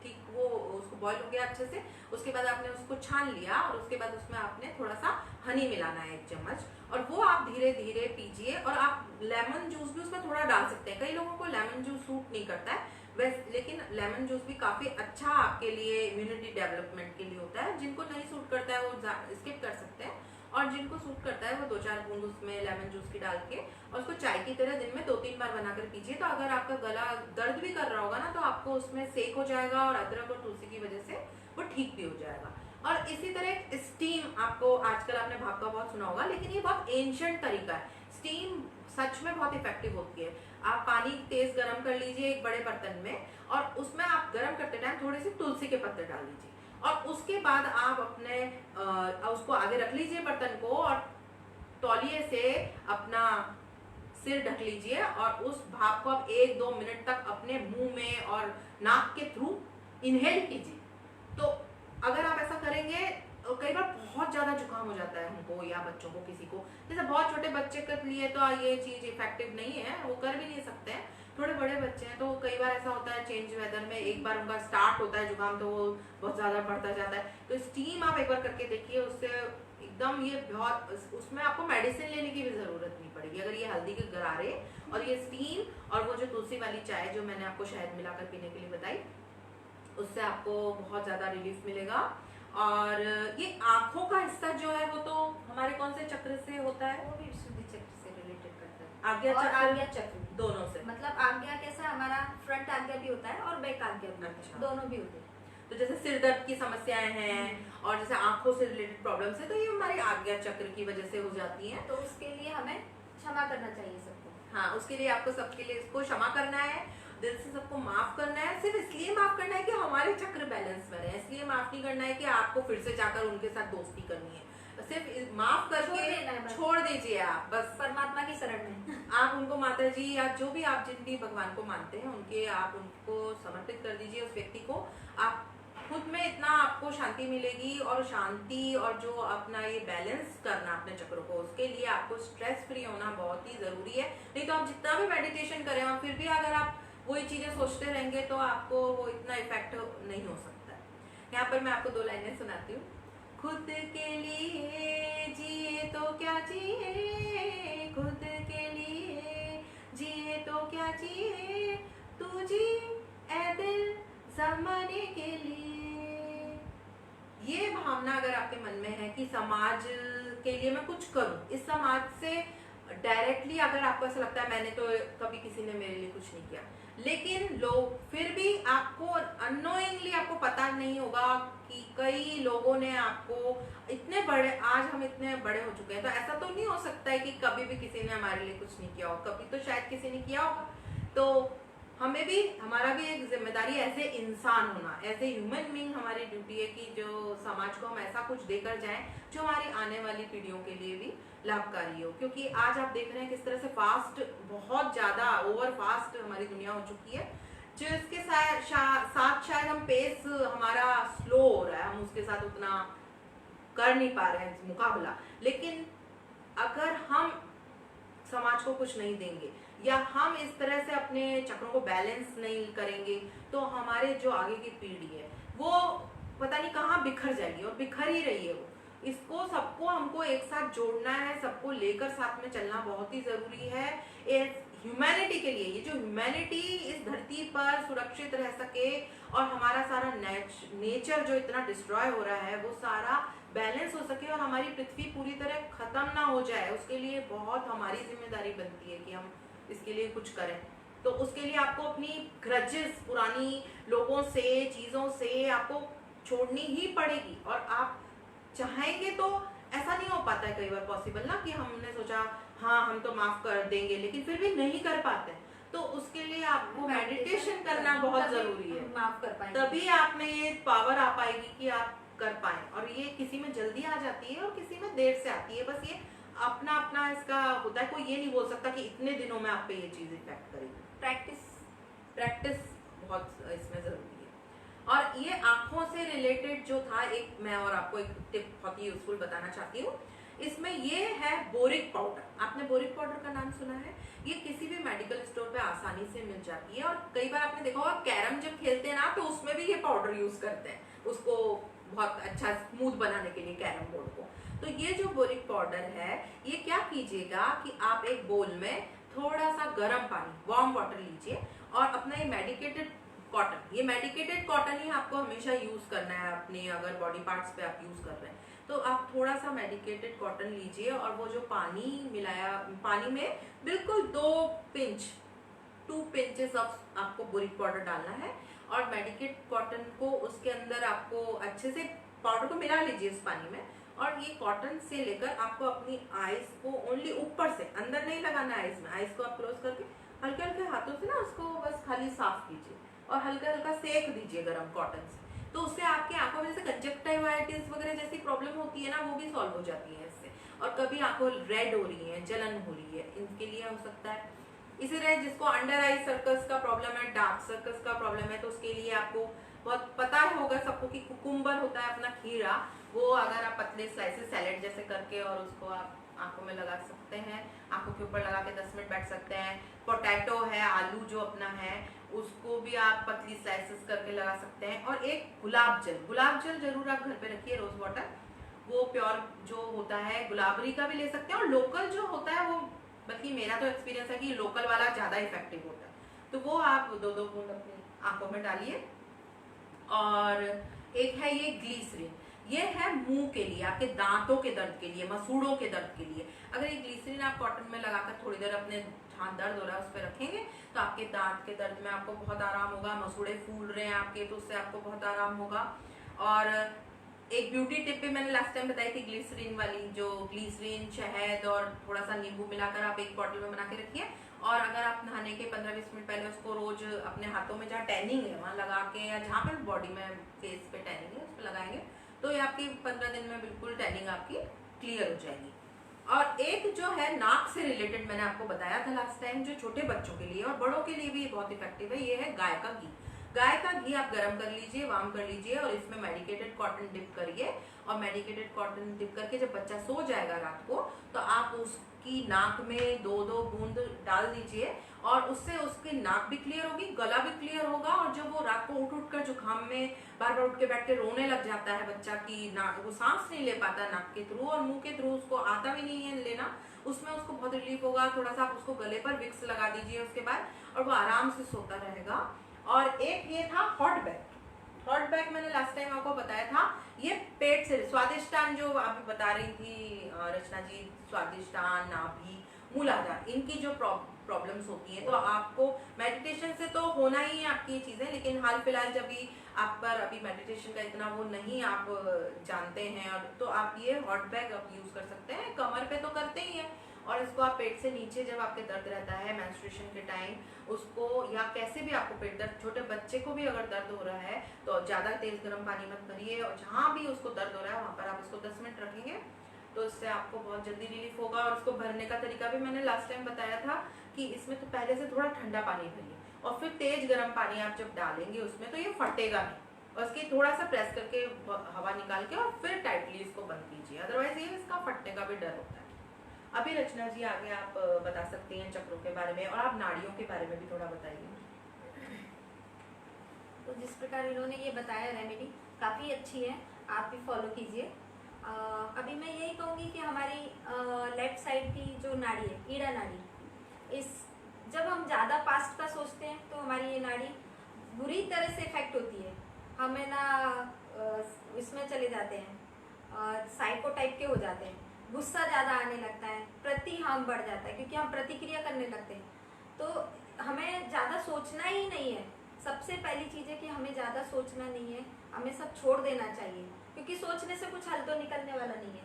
ठीक वो उसको बॉईल हो गया अच्छे से, उसके बाद आपने उसको छान लिया, और उसके बाद उसमें आपने थोड़ा सा हनी मिलाना है 1 चम्मच, और वो आप धीरे धीरे पीजिए। और आप लेमन जूस भी उसमें थोड़ा डाल सकते हैं, कई लोगों को लेमन जूस सूट नहीं करता है वैसे, लेकिन लेमन जूस भी काफी अच्छा आपके लिए इम्यूनिटी डेवलपमेंट के लिए होता है। जिनको नहीं सूट करता है वो स्किप कर सकते हैं, और जिनको सूट करता है वो 2-4 बूंद उसमें लेमन जूस की डाल के, और उसको चाय की तरह दिन में 2-3 बार बनाकर पीजिए। तो अगर आपका गला दर्द भी कर रहा होगा ना, तो आपको उसमें सेक हो जाएगा, और अदरक और तुलसी की वजह से वो ठीक भी हो जाएगा। और इसी तरह स्टीम, आपको आजकल आपने भाप का बहुत सुना होगा, लेकिन ये बहुत एंशिएंट तरीका है। स्टीम सच में बहुत इफेक्टिव होती है। आप पानी तेज गर्म कर लीजिए एक बड़े बर्तन में, और उसमें आप गर्म करते टाइम थोड़े से तुलसी के पत्ते डाल लीजिए, और उसके बाद आप अपने उसको आगे रख लीजिए बर्तन को, और तौलिए से अपना सिर ढक लीजिए, और उस भाप को आप 1-2 मिनट तक अपने मुंह में और नाक के थ्रू इनहेल कीजिए। तो अगर आप ऐसा करेंगे, कई बार बहुत ज्यादा जुकाम हो जाता है हमको या बच्चों को, किसी को, जैसे बहुत छोटे बच्चे के लिए तो ये चीज इफेक्टिव नहीं है, वो कर भी नहीं सकते हैं। थोड़े बड़े बच्चे हैं तो कई बार ऐसा होता है चेंज वेदर में, एक बार उनका स्टार्ट होता है जुकाम तो वो बहुत ज्यादा बढ़ता जाता है। तो स्टीम आप एक बार करके देखिए, उससे एकदम ये बहुत, उसमें आपको मेडिसिन लेने की भी जरूरत नहीं पड़ेगी। अगर ये हल्दी के गरारे और ये स्टीम और वो जो तुलसी वाली चाय जो मैंने आपको शहद मिलाकर पीने के लिए बताई, उससे आपको बहुत ज्यादा रिलीफ मिलेगा। और ये आंखों का हिस्सा जो है वो तो हमारे कौन से चक्र से होता है? वो भी विशुद्धि चक्र से रिलेटेड करता है, आज्ञा और चक्र, आज्ञा चक्र दोनों से। मतलब आज्ञा कैसा, हमारा फ्रंट आज्ञा भी होता है और बैक आज्ञा भी होता है, अच्छा। दोनों भी होते हैं। तो जैसे सिर दर्द की समस्याएं हैं और जैसे आंखों से रिलेटेड प्रॉब्लम्स है, तो ये हमारे आज्ञा चक्र की वजह से हो जाती हैं। तो उसके लिए हमें क्षमा करना चाहिए सबको। हाँ, उसके लिए आपको सबके लिए इसको क्षमा करना है, दिल से सबको माफ करना है। सिर्फ इसलिए माफ करना है कि हमारे चक्र बैलेंस में रहे, इसलिए माफ नहीं करना है कि आपको फिर से जाकर उनके साथ दोस्ती करनी है। सिर्फ माफ करके छोड़ दीजिए आप, बस परमात्मा की शरण में आप उनको माता जी या जो भी आप जिन भी भगवान को मानते हैं उनके आप उनको समर्पित कर दीजिए उस व्यक्ति को। आप खुद में इतना आपको शांति मिलेगी, और शांति और जो अपना ये बैलेंस करना अपने चक्रों को, उसके लिए आपको स्ट्रेस फ्री होना बहुत ही जरूरी है। नहीं तो आप जितना भी मेडिटेशन करें और फिर भी अगर आप वही चीजें सोचते रहेंगे तो आपको वो इतना इफेक्ट नहीं हो सकता है। यहाँ पर मैं आपको 2 लाइनें सुनाती हूँ। खुद के लिए जिए तो क्या जिए, खुद के लिए जिए तो क्या जिए, तू जी ए दिल ज़माने के लिए। ये भावना अगर आपके मन में है कि समाज के लिए मैं कुछ करूं, इस समाज से डायरेक्टली अगर आपको ऐसा लगता है मैंने तो कभी किसी ने मेरे लिए कुछ नहीं किया, लेकिन लोग फिर भी आपको अननोइंगली आपको पता नहीं होगा कि कई लोगों ने आपको इतने बड़े, आज हम इतने बड़े हो चुके हैं, तो ऐसा तो नहीं हो सकता है कि कभी भी किसी ने हमारे लिए कुछ नहीं किया हो, कभी तो शायद किसी ने किया होगा। तो हमें भी, हमारा भी एक जिम्मेदारी ऐसे इंसान होना, ऐसे ह्यूमन बीइंग हमारी ड्यूटी है कि जो समाज को हम ऐसा कुछ देकर जाएं जो हमारी आने वाली पीढ़ियों के लिए भी लाभकारी हो। क्योंकि आज आप देख रहे हैं किस तरह से फास्ट, बहुत ज्यादा ओवर फास्ट हमारी दुनिया हो चुकी है, जो इसके साथ शायद हम पेस हमारा स्लो हो रहा है, हम उसके साथ उतना कर नहीं पा रहे हैं मुकाबला। लेकिन अगर हम समाज को कुछ नहीं देंगे या हम इस तरह से अपने चक्रों को बैलेंस नहीं करेंगे, तो हमारे जो आगे की पीढ़ी है वो पता नहीं कहाँ बिखर जाएगी, और बिखर ही रही है वो। इसको सबको हमको एक साथ जोड़ना है, सबको लेकर साथ में चलना बहुत ही जरूरी है ह्यूमैनिटी के लिए। ये जो ह्यूमैनिटी इस धरती पर सुरक्षित रह सके और हमारा सारा नेचर जो इतना डिस्ट्रॉय हो रहा है वो सारा बैलेंस हो सके और हमारी पृथ्वी पूरी तरह खत्म ना हो जाए, उसके लिए बहुत हमारी जिम्मेदारी बनती है कि हम इसके लिए कुछ करें। तो उसके लिए आपको अपनी ग्रजेस, पुरानी लोगों से, चीजों से आपको छोड़नी ही पड़ेगी। और आप चाहेंगे तो ऐसा नहीं हो पाता है कई बार पॉसिबल ना, कि हमने सोचा हाँ हम तो माफ कर देंगे लेकिन फिर भी नहीं कर पाते, तो उसके लिए आपको मेडिटेशन करना बहुत जरूरी है, माफ कर पाएंगे, तभी आप में ये पावर आ पाएगी कि आप कर पाए। और ये किसी में जल्दी आ जाती है और किसी में देर से आती है, बस ये अपना अपना इसका होता है। कोई ये नहीं बोल सकता कि इतने दिनों में आप पे ये चीज इफेक्ट करेगी। प्रैक्टिस बहुत इसमें जरूरी है। और ये आंखों से रिलेटेड जो था, एक मैं और आपको एक टिप बहुत ही यूजफुल बताना चाहती हूँ। इसमें ये है बोरिक पाउडर। आपने बोरिक पाउडर का नाम सुना है? ये किसी भी मेडिकल स्टोर पे आसानी से मिल जाती है, और कई बार आपने देखा होगा कैरम जब खेलते हैं ना तो उसमें भी ये पाउडर यूज करते हैं, उसको बहुत अच्छा स्मूथ बनाने के लिए कैरम बोर्ड को। तो ये जो बोरिक पाउडर है, ये क्या कीजिएगा कि आप एक बोल में थोड़ा सा गर्म पानी, वार्म वाटर लीजिए, और अपना ये मेडिकेटेड कॉटन, ये मेडिकेटेड कॉटन ही आपको हमेशा यूज करना है अपने, अगर बॉडी पार्ट्स पे आप यूज कर रहे हैं तो आप थोड़ा सा मेडिकेटेड कॉटन लीजिए, और वो जो पानी मिलाया, पानी में बिल्कुल 2 पिंचेस ऑफ आपको बोरिक पाउडर डालना है, और मेडिकेट कॉटन को उसके अंदर आपको अच्छे से पाउडर को मिला लीजिए उस पानी में। और ये कॉटन से लेकर आपको अपनी आईज को ओनली ऊपर से, अंदर नहीं लगाना आईज में, आईज को आप क्लोज करके हल्के हल्के हाथों से ना उसको बस खाली साफ कीजिए और हल्का हल्का सेक दीजिए गरम कॉटन से। तो उससे आपकी आंखों में जैसे कंजक्टिवाइटिस वगैरह जैसी प्रॉब्लम होती है ना, वो भी सॉल्व हो जाती है इससे। और कभी आंखों रेड हो रही है, जलन हो रही है, इनके लिए हो सकता है। इसी तरह जिसको अंडर आई सर्कस का प्रॉब्लम है, डार्क सर्कस का प्रॉब्लम है, तो उसके लिए आपको बहुत पता होगा सबको कि कुकुम्बर होता है अपना खीरा, वो अगर आप पतले स्लाइसेस सैलेड जैसे करके और उसको आप आंखों में लगा सकते हैं, आंखों के ऊपर लगा के 10 मिनट बैठ सकते हैं। पोटैटो है, आलू जो अपना है, उसको भी आप पतली स्लाइसेस करके लगा सकते हैं। और एक गुलाब जल जरूर आप घर पे रखिए, रोज वाटर, वो प्योर जो होता है, गुलाबरी का भी ले सकते हैं, और लोकल जो होता है वो, बल्कि मेरा तो एक्सपीरियंस है कि लोकल वाला ज्यादा इफेक्टिव होता है, तो वो आप 2-2 बूंद अपनी आंखों में डालिए। और एक है ये ग्लीसरीन, ये है मुंह के लिए, आपके दांतों के दर्द के लिए, मसूड़ों के दर्द के लिए। अगर ये ग्लिसरीन आप कॉटन में लगाकर थोड़ी देर अपने जहाँ दर्द हो रहा है उस पर रखेंगे तो आपके दांत के दर्द में आपको बहुत आराम होगा। मसूड़े फूल रहे हैं आपके तो उससे आपको बहुत आराम होगा। और एक ब्यूटी टिप भी मैंने लास्ट टाइम बताई थी ग्लिसरीन वाली, जो ग्लिसरीन, शहद और थोड़ा सा नींबू मिलाकर आप एक बॉटल में बना के रखिए, और अगर आप नहाने के 15-20 मिनट पहले उसको रोज अपने हाथों में जहाँ टैनिंग है वहाँ लगा के, या जहाँ पे बॉडी में फेस पे टैनिंग है उस पर लगाएंगे तो ये आपकी 15 दिन में बिल्कुल टैनिंग आपकी क्लियर हो जाएगी। और एक जो है नाक से रिलेटेड मैंने आपको बताया था लास्ट टाइम, जो छोटे बच्चों के लिए और बड़ों के लिए भी बहुत इफेक्टिव है, ये है गाय का घी। गाय का घी आप गर्म कर लीजिए, वार्म कर लीजिए और इसमें मेडिकेटेड कॉटन डिप करिए, और मेडिकेटेड कॉटन डिप करके जब बच्चा सो जाएगा रात को तो आप उसकी नाक में 2-2 बूंद डाल दीजिए, और उससे उसकी नाक भी क्लियर होगी, गला भी क्लियर होगा। और जब वो रात को उठ कर जुकाम में बार बार उठ के बैठ के रोने लग जाता है बच्चा की नाक, वो सांस नहीं ले पाता नाक के थ्रू और मुंह के थ्रू, उसको आता भी नहीं है लेना, उसमें उसको बहुत रिलीफ होगा। थोड़ा सा आप उसको गले पर विक्स लगा दीजिए उसके बाद, और वो आराम से सोता रहेगा। और एक ये था हॉट बैग। हॉट बैग मैंने लास्ट टाइम आपको बताया था, ये पेट से स्वादिष्टान जो आप बता रही थी रचना जी, स्वादिष्टान, नाभि, मूलाधार, इनकी जो प्रॉब्लम्स होती है तो आपको मेडिटेशन से तो होना ही है आपकी ये चीजें, लेकिन हाल फिलहाल जब भी आप पर अभी मेडिटेशन का इतना वो नहीं आप जानते हैं, और तो आप ये हॉट बैग आप यूज कर सकते हैं। कमर पे तो करते ही हैं, और इसको आप पेट से नीचे जब आपके दर्द रहता है मेंस्ट्रुएशन के टाइम, उसको या कैसे भी आपको पेट दर्द, छोटे बच्चे को भी अगर दर्द हो रहा है तो ज्यादा तेज गर्म पानी मत करिए, और जहाँ भी उसको दर्द हो रहा है वहां पर आप इसको 10 मिनट रखेंगे तो इससे आपको बहुत जल्दी रिलीफ होगा। और उसको भरने का तरीका भी मैंने लास्ट टाइम बताया था कि इसमें तो पहले से थोड़ा ठंडा पानी भरिए, और फिर तेज गर्म पानी आप जब डालेंगे उसमें तो ये फटेगा नहीं, और इसकी थोड़ा सा प्रेस करके हवा निकाल के और फिर टाइटली इसको बंद कीजिए, अदरवाइज ये इसका फटने का भी डर होता है। अभी रचना जी आगे आप बता सकती हैं चक्रों के बारे में, और आप नाड़ियों के बारे में भी थोड़ा बताइए। तो जिस प्रकार इन्होंने ये बताया रेमेडी काफ़ी अच्छी है, आप भी फॉलो कीजिए। अभी मैं यही कहूँगी कि हमारी लेफ्ट साइड की जो नाड़ी है, ईड़ा नाड़ी, इस जब हम ज़्यादा पास्ट का सोचते हैं तो हमारी ये नाड़ी बुरी तरह से इफेक्ट होती है। हमें ना इसमें चले जाते हैं, साइको टाइप के हो जाते हैं, गुस्सा ज़्यादा आने लगता है, हम बढ़ जाता है क्योंकि हम प्रतिक्रिया करने लगते हैं। तो हमें ज़्यादा सोचना ही नहीं है। सबसे पहली चीज़ है कि हमें ज़्यादा सोचना नहीं है, हमें सब छोड़ देना चाहिए, क्योंकि सोचने से कुछ हल तो निकलने वाला नहीं है,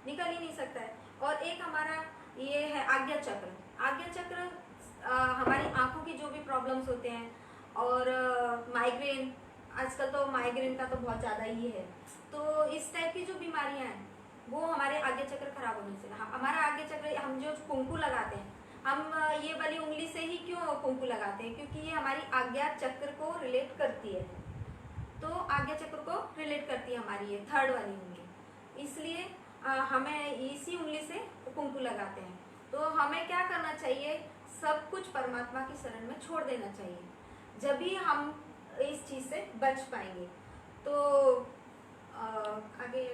निकल ही नहीं सकता है। और एक हमारा ये है आज्ञा चक्र। आज्ञा चक्र हमारी आंखों की जो भी प्रॉब्लम्स होते हैं, और माइग्रेन, आजकल तो माइग्रेन का तो बहुत ज़्यादा ही है, तो इस टाइप की जो बीमारियां हैं वो हमारे आज्ञा चक्र खराब होने से। हमारा आज्ञा चक्र, हम जो कुंकू लगाते हैं, हम ये वाली उंगली से ही क्यों कुंकू लगाते हैं, क्योंकि ये हमारी आज्ञा चक्र को रिलेट करती है, तो आज्ञा चक्र को रिलेट करती है हमारी ये थर्ड वाली उंगली, इसलिए हमें इसी उंगली से कुंकू लगाते हैं। तो हमें क्या करना चाहिए, सब कुछ परमात्मा की शरण में छोड़ देना चाहिए, जब भी हम इस चीज़ से बच पाएंगे। तो आगे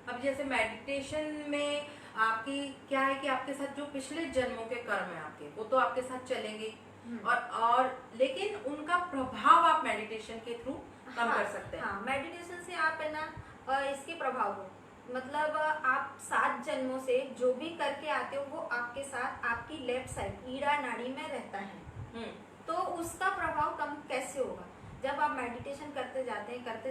अब जैसे मेडिटेशन में आपकी क्या है कि आपके साथ जो पिछले जन्मों के कर्म है आपके, वो तो आपके साथ चलेंगे, और लेकिन उनका प्रभाव आप मेडिटेशन के थ्रू कम कर सकते हैं। हाँ, मेडिटेशन से आप है ना इसके प्रभाव को, मतलब आप 7 जन्मों से जो भी करके आते हो वो आपके साथ आपकी लेफ्ट साइड ईड़ा नाड़ी में रहता है। तो उसका प्रभाव कम कैसे होगा, जब आप मेडिटेशन करते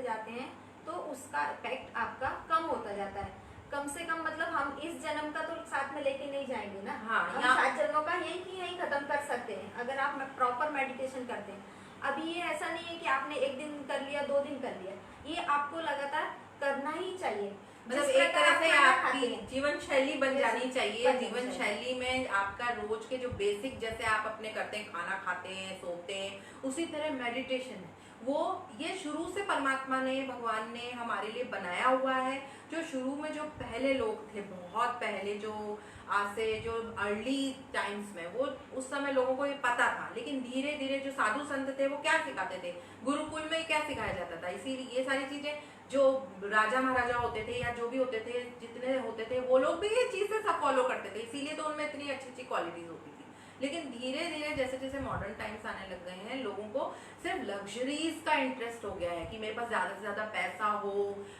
जाते हैं तो उसका इफेक्ट आपका कम होता जाता है। कम से कम मतलब हम इस जन्म का तो साथ में लेके नहीं जाएंगे ना, हाँ, हम 7 जन्मों का यही खत्म कर सकते हैं अगर आप प्रॉपर मेडिटेशन करते हैं। अभी ये ऐसा नहीं है कि आपने 1 दिन कर लिया, 2 दिन कर लिया, ये आपको लगातार करना ही चाहिए। मतलब एक तरह से आपकी जीवन शैली बन जानी चाहिए। जीवन शैली में आपका रोज के जो बेसिक, जैसे आप अपने करते हैं, खाना खाते हैं, सोते हैं, उसी तरह मेडिटेशन है वो, ये शुरू से परमात्मा ने, भगवान ने हमारे लिए बनाया हुआ है। जो शुरू में जो पहले लोग थे, बहुत पहले, जो आज से जो अर्ली टाइम्स में, वो उस समय लोगों को ये पता था, लेकिन धीरे धीरे जो साधु संत थे वो क्या सिखाते थे, गुरुकुल में क्या सिखाया जाता था, इसीलिए ये सारी चीजें, जो राजा महाराजा होते थे या जो भी होते थे, जितने होते थे, वो लोग भी ये चीजें सब फॉलो करते थे, इसीलिए तो उनमें इतनी अच्छी अच्छी क्वालिटीज होती थी। लेकिन धीरे धीरे जैसे जैसे मॉडर्न टाइम्स आने लग गए हैं, लोगों को सिर्फ लग्जरीज का इंटरेस्ट हो गया है कि मेरे पास ज्यादा से ज्यादा पैसा हो,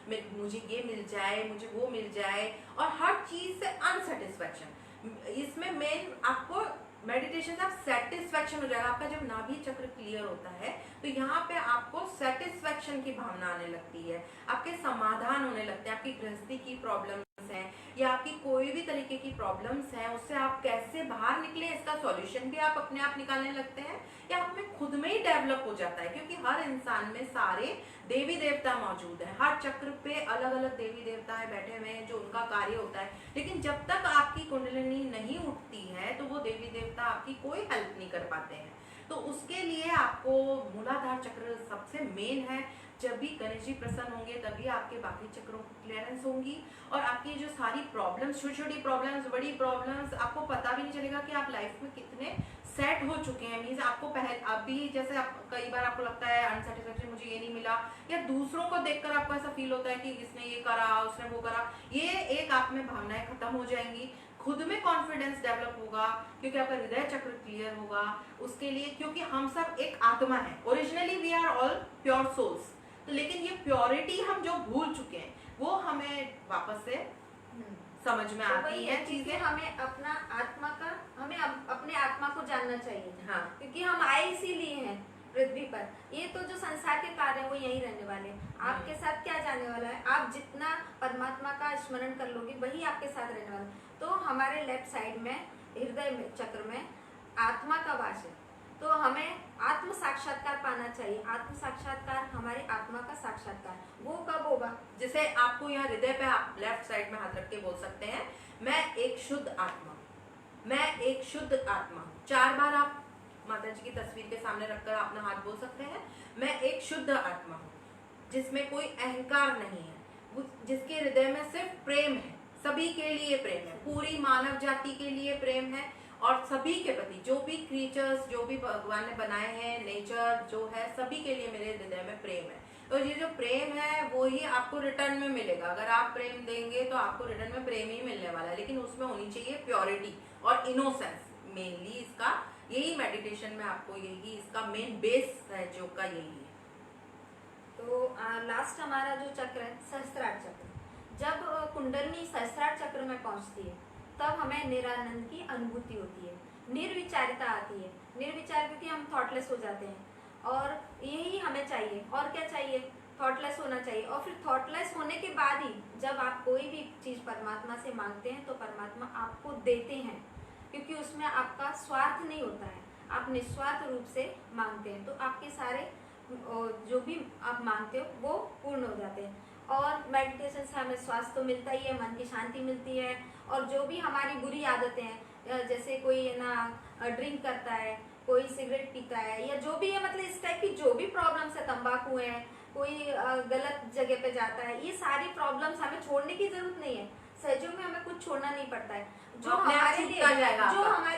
मुझे ये मिल जाए, मुझे वो मिल जाए, और हर चीज से अनसेटिस्फेक्शन। इसमें मेन आपको मेडिटेशन से आप सेटिस्फेक्शन हो जाएगा। आपका जब नाभि चक्र क्लियर होता है तो यहाँ पे आपको सेटिस्फेक्शन की भावना आने लगती है, आपके समाधान होने लगते हैं। आपकी गृहस्थी की प्रॉब्लम्स हैं या आपकी कोई भी तरीके की प्रॉब्लम्स हैं, उससे आप कैसे बाहर निकले इसका सॉल्यूशन भी आप अपने आप निकालने लगते हैं, या आप में खुद में ही डेवलप हो जाता है। क्योंकि हर इंसान में सारे देवी देवता मौजूद है, हर चक्र पे अलग अलग देवी देवता है बैठे हुए हैं जो उनका कार्य होता है। लेकिन जब तक आपकी कुंडलिनी नहीं उठती है तो वो देवी देवता आपकी कोई हेल्प नहीं कर पाते हैं। तो उसके लिए आपको मूलाधार चक्र सबसे मेन है। जब भी गणेश जी प्रसन्न होंगे तभी आपके बाकी चक्रों की क्लियरेंस होंगी, और आपकी जो सारी प्रॉब्लम्स, छोटी छोटी प्रॉब्लम्स, बड़ी प्रॉब्लम्स, आपको पता भी नहीं चलेगा कि आप लाइफ में कितने सेट हो चुके हैं। मीन्स आपको पहले अभी जैसे आप कई बार आपको लगता है अनसेटिस्फैक्शन, मुझे ये नहीं मिला, या दूसरों को देखकर आपको ऐसा फील होता है कि इसने ये करा, उसने वो करा, ये एक आप में भावनाएं खत्म हो जाएंगी। खुद में कॉन्फिडेंस डेवलप होगा क्योंकि आपका हृदय चक्र क्लियर होगा। उसके लिए, क्योंकि हम सब एक आत्मा है, originally we are all pure souls, तो लेकिन ये प्योरिटी हम जो भूल चुके हैं वो हमें वापस से समझ में आती है चीजें। हमें अपना आत्मा का, हमें अपने आत्मा को जानना चाहिए। हाँ, क्योंकि हम आए इसीलिए हैं पृथ्वी पर। ये तो जो संसार के कार्य है वो यही रहने वाले हैं। आपके साथ क्या जाने वाला है? आप जितना परमात्मा का स्मरण कर लोगे वही आपके साथ रहने वाला है। तो हमारे लेफ्ट साइड में हृदय में चक्र में आत्मा का वास है, तो हमें आत्म साक्षात्कार पाना चाहिए। आत्म साक्षात्कार हमारे आत्मा का साक्षात्कार, वो कब होगा? जैसे आपको यहाँ हृदय पे आप लेफ्ट साइड में हाथ रख के बोल सकते हैं, मैं एक शुद्ध आत्मा, मैं एक शुद्ध आत्मा। 4 बार आप माता जी की तस्वीर के सामने रखकर अपना हाथ बोल सकते हैं, मैं एक शुद्ध आत्मा हूँ जिसमें कोई अहंकार नहीं है, जिसके हृदय में सिर्फ प्रेम है, सभी के लिए प्रेम है, पूरी मानव जाति के लिए प्रेम है, और सभी के प्रति जो भी क्रीचर्स, जो भी भगवान ने बनाए हैं, नेचर जो है, सभी के लिए मेरे हृदय में प्रेम है। और ये जो प्रेम है वो ही आपको रिटर्न में मिलेगा। अगर आप प्रेम देंगे तो आपको रिटर्न में प्रेम ही मिलने वाला है, लेकिन उसमें होनी चाहिए प्योरिटी और इनोसेंस। मेनली इसका यही मेडिटेशन में आपको यही इसका मेन बेस है जो का यही है। तो लास्ट हमारा जो चक्र है सहस्त्रार चक्र। जब कुंडलनी सहस्त्रार चक्र में पहुंचती है तब हमें निरानंद की अनुभूति होती है, निर्विचारिता आती है। निर्विचार क्योंकि हम थॉटलेस हो जाते हैं, और यही हमें चाहिए। और क्या चाहिए? थॉटलेस होना चाहिए। और फिर थॉटलेस होने के बाद ही जब आप कोई भी चीज परमात्मा से मांगते हैं तो परमात्मा आपको देते हैं, क्योंकि उसमें आपका स्वार्थ नहीं होता है, आप निस्वार्थ रूप से मांगते हैं। तो आपके सारे जो भी आप मांगते हो वो पूर्ण हो जाते हैं। और मेडिटेशन से हमें स्वास्थ्य तो मिलता ही है, मन की शांति मिलती है। और जो भी हमारी बुरी आदतें हैं, जैसे कोई है ना ड्रिंक करता है, कोई सिगरेट पीता है, या जो भी है, मतलब इस टाइप की जो भी प्रॉब्लम्स है, तंबाकू है, कोई गलत जगह पे जाता है, ये सारी प्रॉब्लम्स हमें छोड़ने की जरूरत नहीं है। सहयोग में हमें कुछ छोड़ना नहीं पड़ता है। जो हमारे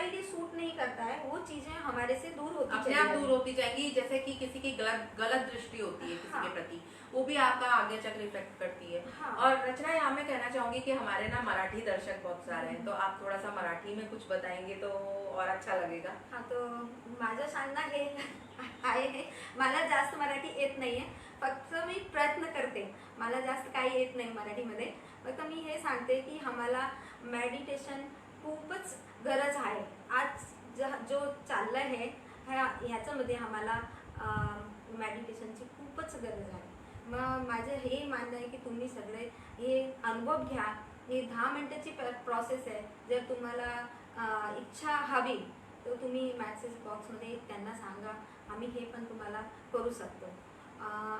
लिए सूट नहीं करता है वो चीजें हमारे से दूर होती अपने आप दूर होती जाएगी। जैसे कि किसी की गलत दृष्टि होती है किसी के प्रति, वो भी आपका आगे चक्र इफेक्ट करती है। और रचना, यहाँ मैं कहना चाहूंगी कि हमारे ना मराठी दर्शक बहुत सारे हैं, तो आप थोड़ा सा मराठी में कुछ बताएंगे तो और अच्छा लगेगा। हाँ, तो माझं सांगणं हे आहे, मला जास्त मराठी येत नाहीये, फक्त मी प्रयत्न करते। मला जास्त काही येत नाही मराठीमध्ये, फक्त मी हे सांगते की आम्हाला मेडिटेशन खूपच गरज आहे। आज जो चाललंय आहे ह्याच्यामध्ये आम्हाला मेडिटेशनची खूपच गरज आहे। मग माझं हे मानणं आहे की तुम्ही सगळे हे अनुभव घ्या। ही 10 मिनिटाची प्रोसेस आहे। जर तुम्हाला इच्छा हवी तर तुम्ही मेसेज बॉक्समध्ये त्यांना सांगा, आम्ही हे पण तुम्हाला करू शकतो।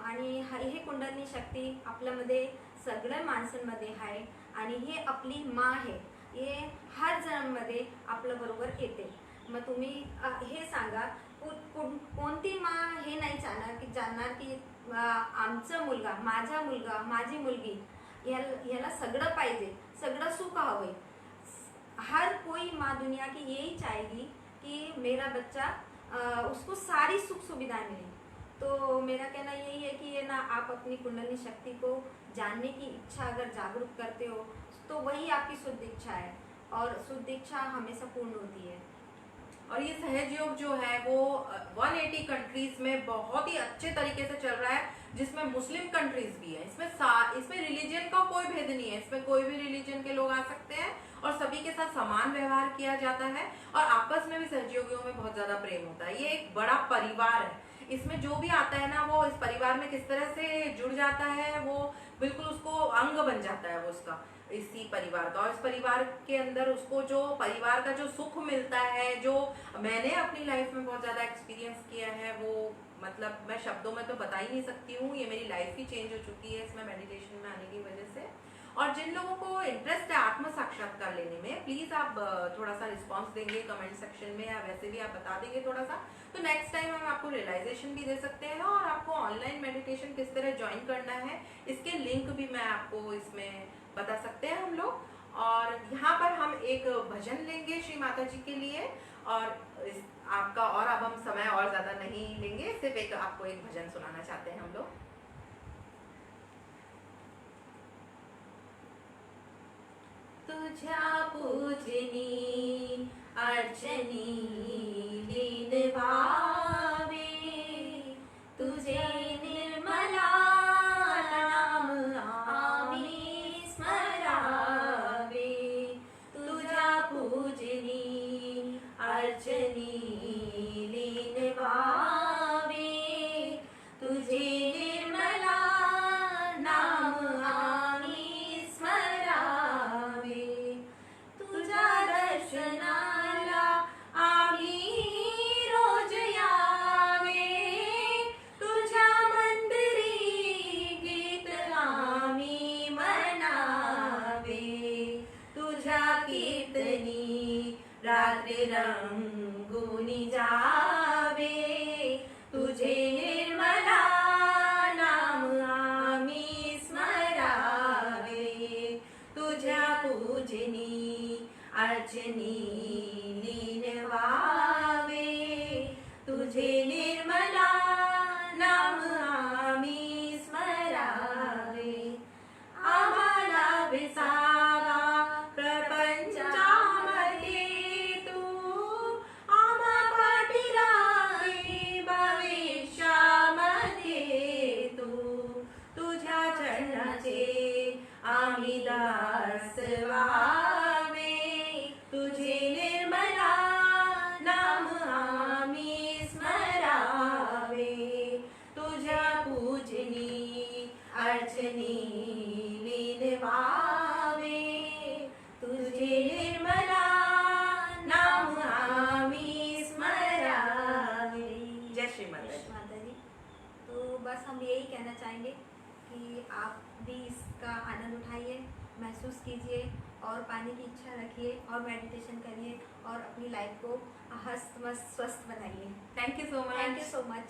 आणि हे कुंडलिनी शक्ती आपल्यामध्ये सगळ्या माणसांमध्ये आहे, आणि हे आपली माँ आहे, हे हर जन्ममध्ये आपल्या बरोबर येते। मग तुम्ही हे सांगा, कोणती माँ हे नाही जाणणार की आमचा मुलगा, माझा मुलगा, माझी मुलगी याला सगळं पाहिजे, सगळं सुख हवंय। हर कोई माँ दुनिया की यही चाहेगी कि मेरा बच्चा उसको सारी सुख सुविधाएं मिले। तो मेरा कहना यही है कि ये ना, आप अपनी कुंडलिनी शक्ति को जानने की इच्छा अगर जागरूक करते हो तो वही आपकी शुद्ध इच्छा है, और शुद्ध इच्छा हमेशा पूर्ण होती है। और और ये सहज योग जो है वो 180 कंट्रीज में बहुत ही अच्छे तरीके से चल रहा है, जिसमें मुस्लिम कंट्रीज भी है। इसमें रिलीजन का कोई भेद नहीं है, इसमें कोई भी रिलीजन के लोग आ सकते हैं और सभी के साथ समान व्यवहार किया जाता है और आपस में भी सहयोगियों में बहुत ज्यादा प्रेम होता है। ये एक बड़ा परिवार है, इसमें जो भी आता है ना वो इस परिवार में किस तरह से जुड़ जाता है, वो बिल्कुल उसको अंग बन जाता है वो उसका, इसी परिवार का। और इस परिवार के अंदर उसको जो परिवार का जो सुख मिलता है, जो मैंने अपनी लाइफ में बहुत ज्यादा एक्सपीरियंस किया है, वो मतलब मैं शब्दों में तो बता ही नहीं सकती हूँ। ये मेरी लाइफ ही चेंज हो चुकी है इसमें मेडिटेशन में आने की वजह से। और जिन लोगों को इंटरेस्ट है आत्म साक्षात्कार लेने में, प्लीज आप थोड़ा सा रिस्पांस देंगे कमेंट सेक्शन में, या वैसे भी आप बता देंगे थोड़ा सा, तो नेक्स्ट टाइम हम आपको रियलाइजेशन भी दे सकते हैं और आपको ऑनलाइन मेडिटेशन किस तरह ज्वाइन करना है इसके लिंक भी मैं आपको इसमें बता सकते हैं हम लोग। और यहाँ पर हम एक भजन लेंगे श्री माता जी के लिए, और आपका और अब हम समय और ज्यादा नहीं लेंगे, सिर्फ एक आपको एक भजन सुनाना चाहते हैं हम लोग। तुझ्या पूजनी अर्चनी लीन भावे, तुझे निर्मला नाम आम्ही स्मरावे। तुझ्या पूजनी अर्चनी लीन भावे, तुझे निर्मला नाम आम्ही स्मरावे। तुझ्या दर्शनाला आम्ही रोज यावे, तुझ्या मंदिरी गीत आम्ही म्हणावे। तुझ्या कीर्तनी रात्री रंगुनी जावे, तुझे निर्मला नाम आम्ही स्मरावे। तुझ्या पूजनी अर्चनी लीन व्हावे, तुझे निर्मला नाम आम्ही स्मरावे। आम्हाला विसावा प्रपंचामध्ये तू, आम्हा पाठीराही भविष्यामध्ये तू। तुझ्या चरणाचे आम्ही दास व्हावे, तुझे निर्मला नाम आम्ही स्मरावे। तुझ्या पूजनी अर्चनी लीन व्हावे, तुझे निर्मला नाम आम्ही स्मरावे। जय श्री माता जी। तो बस हम यही कहना चाहेंगे कि आप भी इसका आनंद उठाइए, महसूस कीजिए और पाने की इच्छा रखिए और मेडिटेशन करिए और अपनी लाइफ को हस्त मस्त स्वस्थ बनाइए। Thank you so much. Thank you so much.